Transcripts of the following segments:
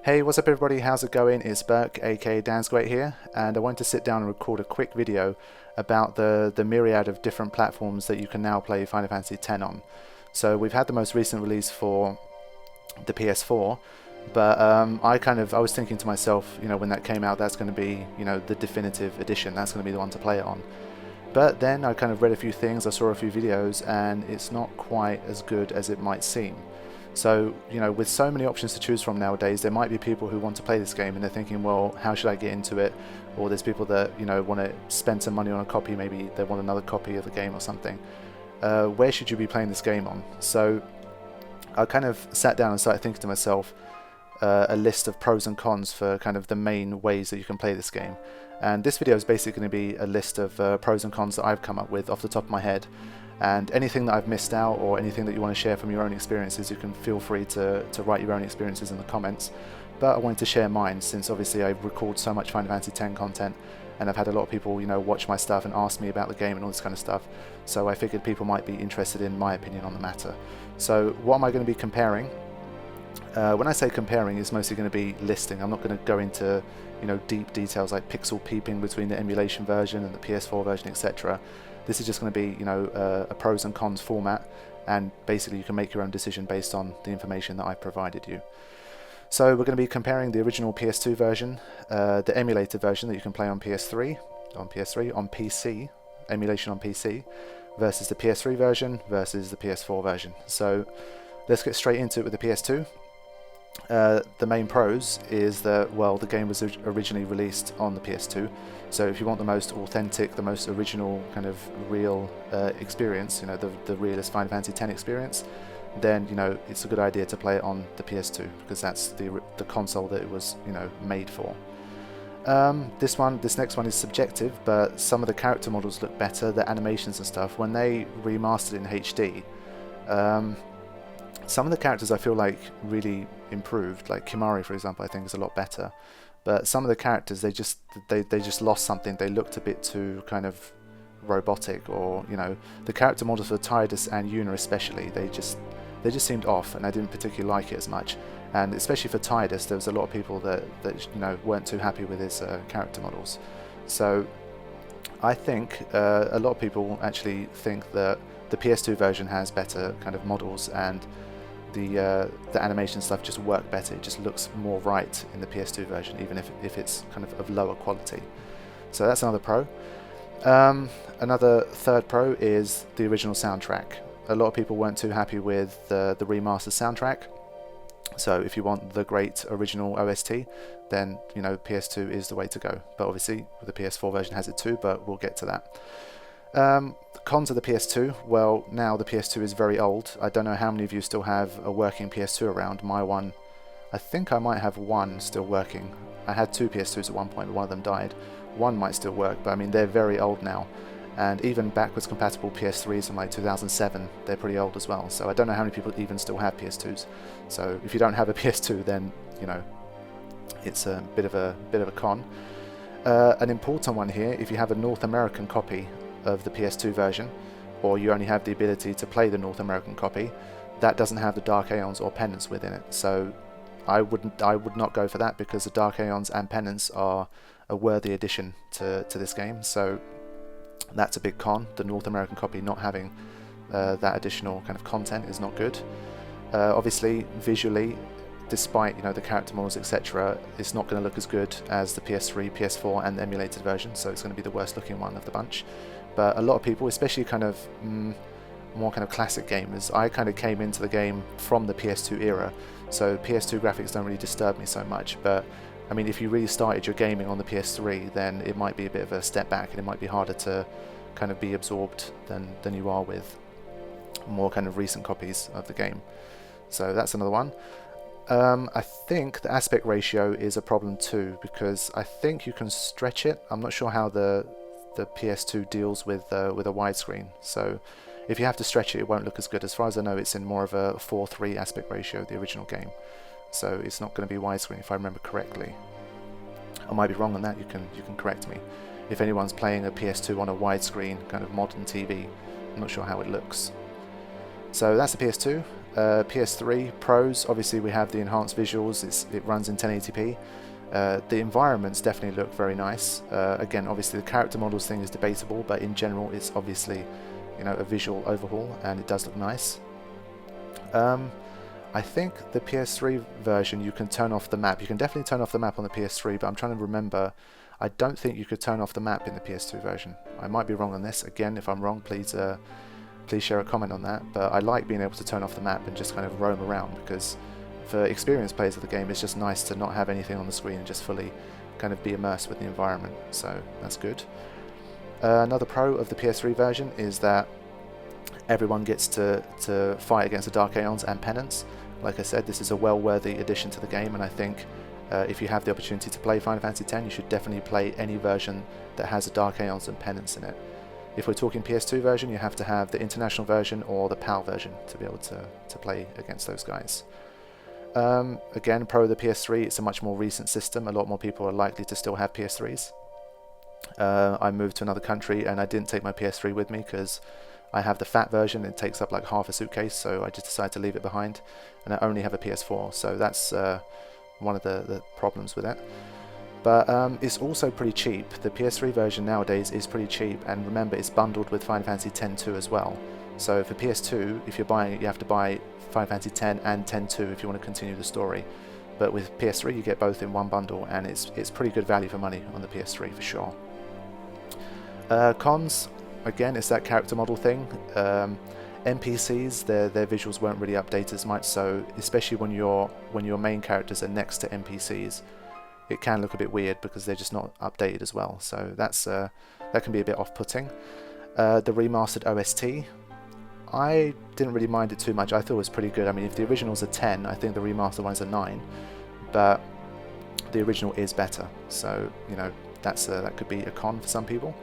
Hey, what's up everybody, how's it going? It's Burke, aka Dan's Great here, and I wanted to sit down and record a quick video about the myriad of different platforms that you can now play Final Fantasy X on. So we've had the most recent release for the PS4, but I was thinking to myself, when that came out, that's going to be, the definitive edition, that's going to be the one to play it on. But then I kind of read a few things, I saw a few videos, and it's not quite as good as it might seem. So, with so many options to choose from nowadays, there might be people who want to play this game and they're thinking, well, how should I get into it? Or there's people that, want to spend some money on a copy, maybe they want another copy of the game or something. Where should you be playing this game on? So I kind of sat down and started thinking to myself a list of pros and cons for kind of the main ways that you can play this game. And this video is basically going to be a list of pros and cons that I've come up with off the top of my head. And anything that I've missed out or anything that you want to share from your own experiences, you can feel free to write your own experiences in the comments. But I wanted to share mine since obviously I record so much Final Fantasy X content and I've had a lot of people watch my stuff and ask me about the game and all this kind of stuff. So I figured people might be interested in my opinion on the matter. So what am I going to be comparing? When I say comparing, it's mostly going to be listing. I'm not going to go into deep details like pixel peeping between the emulation version and the PS4 version, etc. This is just going to be a pros and cons format, and basically you can make your own decision based on the information that I've provided you. So we're going to be comparing the original PS2 version, the emulated version that you can play on PS3, on PC, emulation on PC, versus the PS3 version versus the PS4 version. So let's get straight into it with the PS2. The main pros is that, well, the game was originally released on the PS2, so if you want the most authentic, the most original kind of real experience, the realist Final Fantasy X experience, then it's a good idea to play it on the PS2 because that's the console that it was made for. This next one is subjective, but some of the character models look better, the animations and stuff. When they remastered in HD, some of the characters I feel like really improved, like Kimari for example, I think is a lot better. But some of the characters, they just lost something. They looked a bit too kind of robotic, or the character models for Tidus and Yuna especially, they just seemed off, and I didn't particularly like it as much. And especially for Tidus, there was a lot of people that weren't too happy with his character models. So I think a lot of people actually think that the PS2 version has better kind of models, and the animation stuff just work better. It just looks more right in the PS2 version, even if it's kind of lower quality. So that's another pro. Another third pro is the original soundtrack. A lot of people weren't too happy with the remastered soundtrack. So if you want the great original OST, then PS2 is the way to go. But obviously the PS4 version has it too, but we'll get to that. Cons of the PS2, well, now the PS2 is very old. I don't know how many of you still have a working PS2 around. My one, I think I might have one still working. I had two PS2s at one point, but one of them died. One might still work, but I mean they're very old now. And even backwards compatible PS3s from like 2007, they're pretty old as well. So I don't know how many people even still have PS2s. So if you don't have a PS2, then it's a bit of a con. An important one here: if you have a North American copy of the PS2 version, or you only have the ability to play the North American copy, that doesn't have the Dark Aeons or Penance within it. So I would not go for that, because the Dark Aeons and Penance are a worthy addition to this game. So that's a big con. The North American copy not having that additional kind of content is not good. Obviously, visually, despite the character models, etc., it's not going to look as good as the PS3, PS4, and the emulated version. So it's going to be the worst looking one of the bunch. But a lot of people, especially kind of more kind of classic gamers, I kind of came into the game from the PS2 era, so PS2 graphics don't really disturb me so much. But I mean, if you really started your gaming on the PS3, then it might be a bit of a step back, and it might be harder to kind of be absorbed than you are with more kind of recent copies of the game. So that's another one. I think the aspect ratio is a problem too, because I think you can stretch it. I'm not sure how the PS2 deals with a widescreen. So if you have to stretch it, it won't look as good. As far as I know, it's in more of a 4:3 aspect ratio, the original game. So it's not going to be widescreen if I remember correctly. I might be wrong on that. You can correct me. If anyone's playing a PS2 on a widescreen kind of modern TV, I'm not sure how it looks. So that's the PS2. PS3 pros, obviously we have the enhanced visuals. It runs in 1080p. The environments definitely look very nice. Again, obviously the character models thing is debatable, but in general it's obviously, you know, a visual overhaul, and it does look nice. I think the PS3 version, you can turn off the map. You can definitely turn off the map on the PS3, but I'm trying to remember. I don't think you could turn off the map in the PS2 version. I might be wrong on this. Again, if I'm wrong, please share a comment on that. But I like being able to turn off the map and just kind of roam around, because for experienced players of the game, it's just nice to not have anything on the screen and just fully kind of be immersed with the environment. So that's good. Another pro of the PS3 version is that everyone gets to fight against the Dark Aeons and Penance. Like I said, this is a well-worthy addition to the game, and I think if you have the opportunity to play Final Fantasy X, you should definitely play any version that has the Dark Aeons and Penance in it. If we're talking PS2 version, you have to have the International version or the PAL version to be able to play against those guys. Again, pro of the PS3, it's a much more recent system. A lot more people are likely to still have PS3s. I moved to another country and I didn't take my PS3 with me because I have the fat version. It takes up like half a suitcase, so I just decided to leave it behind, and I only have a PS4, so that's one of the problems with it. But it's also pretty cheap. The PS3 version nowadays is pretty cheap, and remember, it's bundled with Final Fantasy X-2 as well. So for PS2, if you're buying it, you have to buy Final Fantasy X and X-2 if you want to continue the story. But with PS3, you get both in one bundle, and it's pretty good value for money on the PS3 for sure. Cons, again, it's that character model thing. NPCs, their visuals won't really update as much, so especially when your main characters are next to NPCs, it can look a bit weird because they're just not updated as well. So that's that can be a bit off-putting. The remastered OST, I didn't really mind it too much. I thought it was pretty good. I mean, if the original's a 10, I think the remastered one's a 9, but the original is better. So, you know, that could be a con for some people.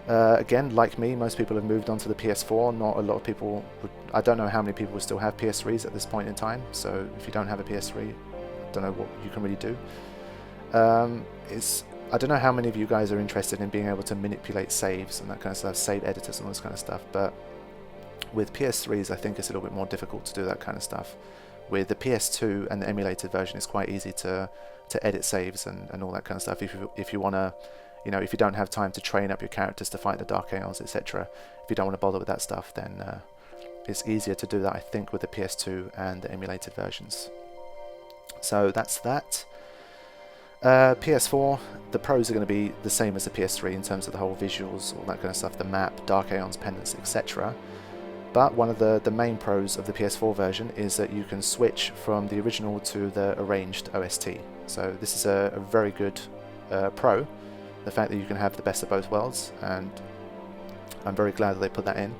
Again, like me, most people have moved on to the PS4. Not a lot of people I don't know how many people will still have PS3s at this point in time. So if you don't have a PS3, I don't know what you can really do. I don't know how many of you guys are interested in being able to manipulate saves and that kind of stuff, save editors and all this kind of stuff, but with PS3s I think it's a little bit more difficult to do that kind of stuff. With the PS2 and the emulated version, it's quite easy to edit saves and all that kind of stuff. If you want to, you know, if you don't have time to train up your characters to fight the Dark Aeons, etc., if you don't want to bother with that stuff, then it's easier to do that, I think, with the PS2 and the emulated versions. So that's that. PS4, the pros are going to be the same as the PS3 in terms of the whole visuals, all that kind of stuff, the map, Dark Aeons, Pendants, etc. But one of the main pros of the PS4 version is that you can switch from the original to the arranged OST. So this is a very good pro, the fact that you can have the best of both worlds, and I'm very glad that they put that in.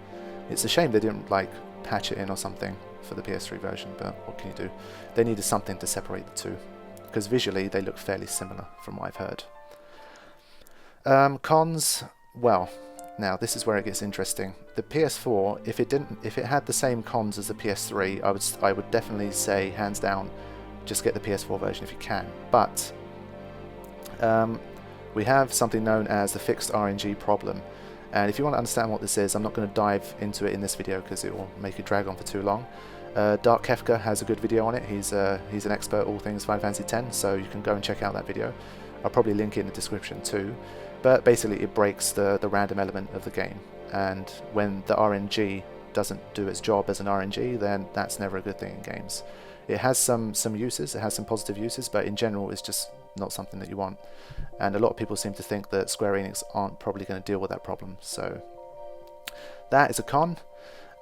It's a shame they didn't like patch it in or something for the PS3 version, but what can you do? They needed something to separate the two, because visually they look fairly similar from what I've heard. Cons, well, now this is where it gets interesting. The PS4, if it had the same cons as the PS3, I would definitely say, hands down, just get the PS4 version if you can. But we have something known as the fixed Rng problem, and if you want to understand what this is, I'm not going to dive into it in this video because it will make it drag on for too long. Dark Kefka has a good video on it. He's an expert all things Final Fantasy X, so you can go and check out that video. I'll probably link it in the description too. But basically it breaks the random element of the game, and when the RNG doesn't do its job as an RNG, then that's never a good thing in games. It has some uses, it has some positive uses, but in general it's just not something that you want. And a lot of people seem to think that Square Enix aren't probably going to deal with that problem, so that is a con.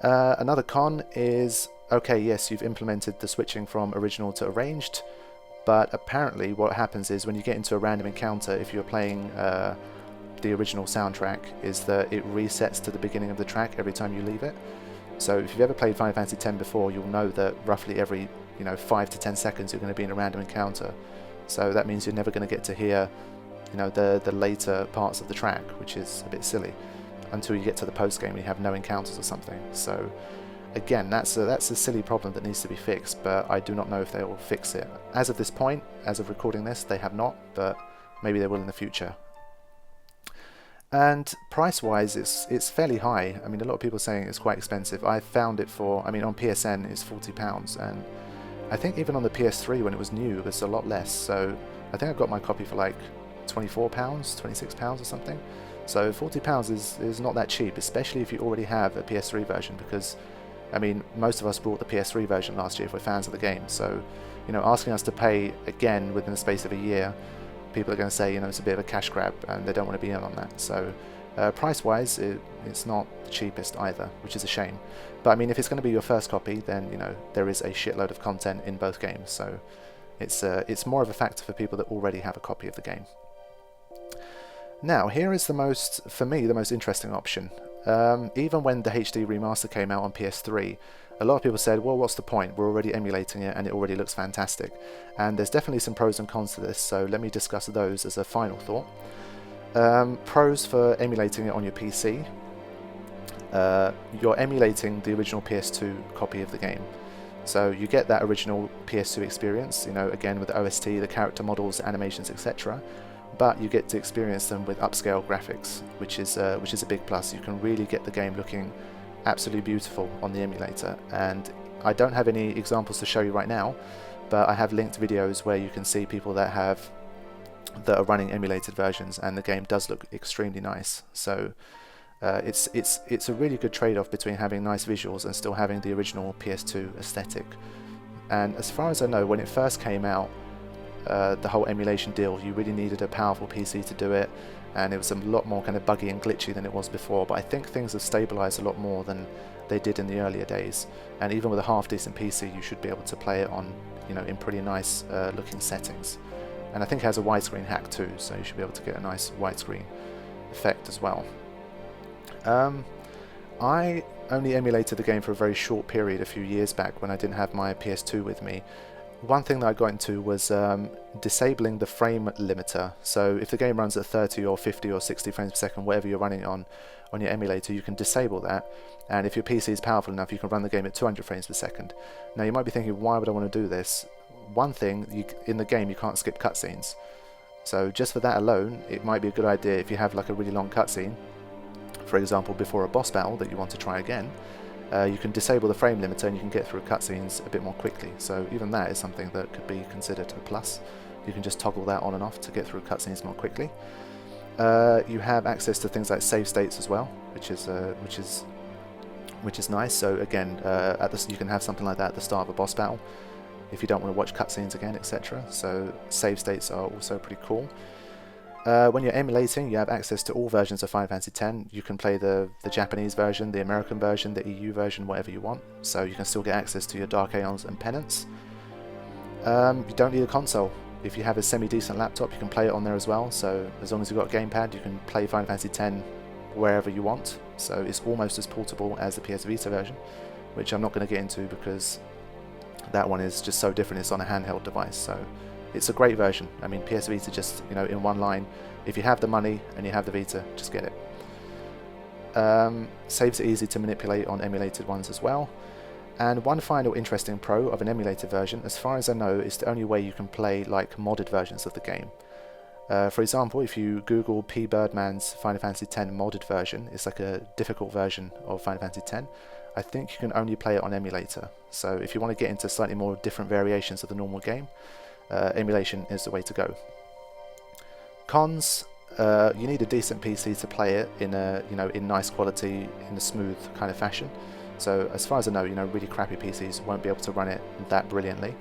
Another con is, okay, yes, you've implemented the switching from original to arranged, but apparently what happens is when you get into a random encounter, if you're playing the original soundtrack, is that it resets to the beginning of the track every time you leave it. So if you've ever played Final Fantasy X before, you'll know that roughly every 5 to 10 seconds you're going to be in a random encounter. So that means you're never going to get to hear the later parts of the track, which is a bit silly, until you get to the post game and you have no encounters or something. So again, that's a silly problem that needs to be fixed, but I do not know if they will fix it. As of this point, as of recording this, they have not, but maybe they will in the future. And price-wise, it's fairly high. I mean, a lot of people are saying it's quite expensive. I found it for, I mean, on PSN it's £40, and I think even on the PS3 when it was new, it was a lot less. So I think I got my copy for like £24, £26 or something. So £40 is not that cheap, especially if you already have a PS3 version, because, I mean, most of us bought the PS3 version last year if we're fans of the game. So, you know, asking us to pay again within the space of a year, people are going to say, you know, it's a bit of a cash grab, and they don't want to be in on that. So price-wise, it's not the cheapest either, which is a shame. But I mean, if it's going to be your first copy, then, you know, there is a shitload of content in both games. So it's more of a factor for people that already have a copy of the game. Now, here is for me, the most interesting option. Even when the HD remaster came out on PS3, a lot of people said, well, what's the point? We're already emulating it and it already looks fantastic. And there's definitely some pros and cons to this, so let me discuss those as a final thought. Pros for emulating it on your PC. You're emulating the original PS2 copy of the game. So you get that original PS2 experience, you know, again with the OST, the character models, animations, etc. But you get to experience them with upscale graphics, which is a big plus. You can really get the game looking absolutely beautiful on the emulator, and I don't have any examples to show you right now, but I have linked videos where you can see people that are running emulated versions, and the game does look extremely nice. So it's a really good trade-off between having nice visuals and still having the original PS2 aesthetic. And as far as I know, when it first came out, the whole emulation deal, you really needed a powerful PC to do it, and it was a lot more kind of buggy and glitchy than it was before. But I think things have stabilized a lot more than they did in the earlier days, and even with a half decent PC you should be able to play it on, you know, in pretty nice looking settings. And I think it has a widescreen hack too, so you should be able to get a nice widescreen effect as well. I only emulated the game for a very short period a few years back when I didn't have my PS2 with me. One thing that I got into was disabling the frame limiter. So if the game runs at 30 or 50 or 60 frames per second, whatever you're running on your emulator, you can disable that. And if your PC is powerful enough, you can run the game at 200 frames per second. Now you might be thinking, why would I want to do this? One thing, in the game you can't skip cutscenes. So just for that alone, it might be a good idea if you have like a really long cutscene, for example before a boss battle that you want to try again, you can disable the frame limiter and you can get through cutscenes a bit more quickly. So even that is something that could be considered a plus. You can just toggle that on and off to get through cutscenes more quickly. You have access to things like save states as well, which is nice. So again, you can have something like that at the start of a boss battle if you don't want to watch cutscenes again, etc. So save states are also pretty cool. When you're emulating, you have access to all versions of Final Fantasy X. You can play the Japanese version, the American version, the EU version, whatever you want. So you can still get access to your Dark Aeons and Penance. You don't need a console. If you have a semi-decent laptop, you can play it on there as well. So as long as you've got a gamepad, you can play Final Fantasy X wherever you want. So it's almost as portable as the PS Vita version, which I'm not going to get into because that one is just so different. It's on a handheld device. So it's a great version. I mean, PS Vita, just, you know, in one line, if you have the money and you have the Vita, just get it. Saves are easy to manipulate on emulated ones as well. And one final interesting pro of an emulated version, as far as I know, is the only way you can play like modded versions of the game. For example, if you Google P. Birdman's Final Fantasy X modded version, it's like a difficult version of Final Fantasy X. I think you can only play it on emulator. So if you want to get into slightly more different variations of the normal game, emulation is the way to go. Cons: you need a decent PC to play it in in nice quality, in a smooth kind of fashion. So as far as I know, really crappy PCs won't be able to run it that brilliantly.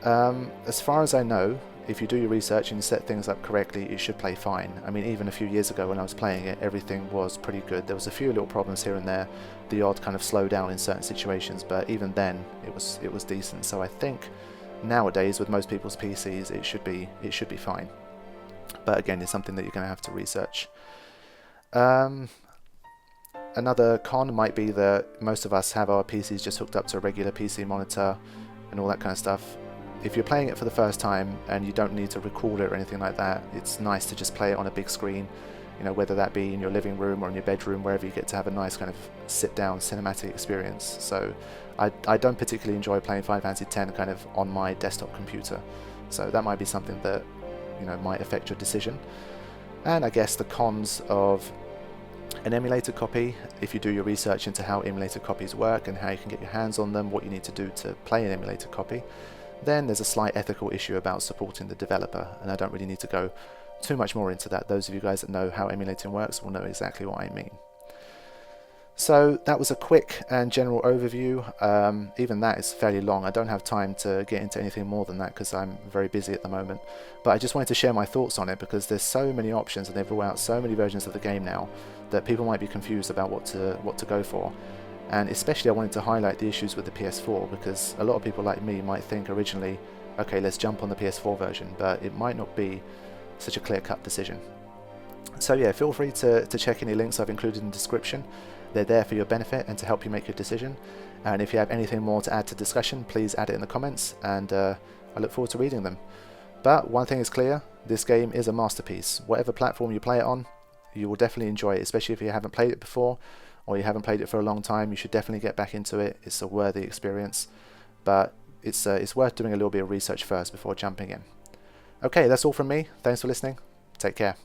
As far as I know, if you do your research and you set things up correctly, it should play fine. I mean, even a few years ago when I was playing it, everything was pretty good. There was a few little problems here and there, the odd kind of slowdown in certain situations, but even then it was decent. So I think nowadays with most people's PCs, it should be fine. But again, it's something that you're going to have to research. Another con might be that most of us have our PCs just hooked up to a regular PC monitor and all that kind of stuff. If you're playing it for the first time and you don't need to record it or anything like that, it's nice to just play it on a big screen, whether that be in your living room or in your bedroom, wherever you get to have a nice kind of sit-down cinematic experience. So I don't particularly enjoy playing Final Fantasy X kind of on my desktop computer, so that might be something that might affect your decision. and I guess the cons of an emulator copy. If you do your research into how emulator copies work and how you can get your hands on them, what you need to do to play an emulator copy, then there's a slight ethical issue about supporting the developer, and I don't really need to go too much more into that. Those of you guys that know how emulating works will know exactly what I mean. So that was a quick and general overview. Even that is fairly long. I don't have time to get into anything more than that because I'm very busy at the moment. But I just wanted to share my thoughts on it because there's so many options and they've rolled out so many versions of the game now that people might be confused about what to go for. And especially I wanted to highlight the issues with the PS4 because a lot of people like me might think originally, okay, let's jump on the PS4 version, but it might not be such a clear-cut decision. So yeah, feel free to check any links I've included in the description. They're there for your benefit and to help you make your decision. And if you have anything more to add to discussion, please add it in the comments, and I look forward to reading them. But one thing is clear, this game is a masterpiece. Whatever platform you play it on, you will definitely enjoy it, especially if you haven't played it before or you haven't played it for a long time. You should definitely get back into it. It's a worthy experience, but it's worth doing a little bit of research first before jumping in. Okay, that's all from me. Thanks for listening. Take care.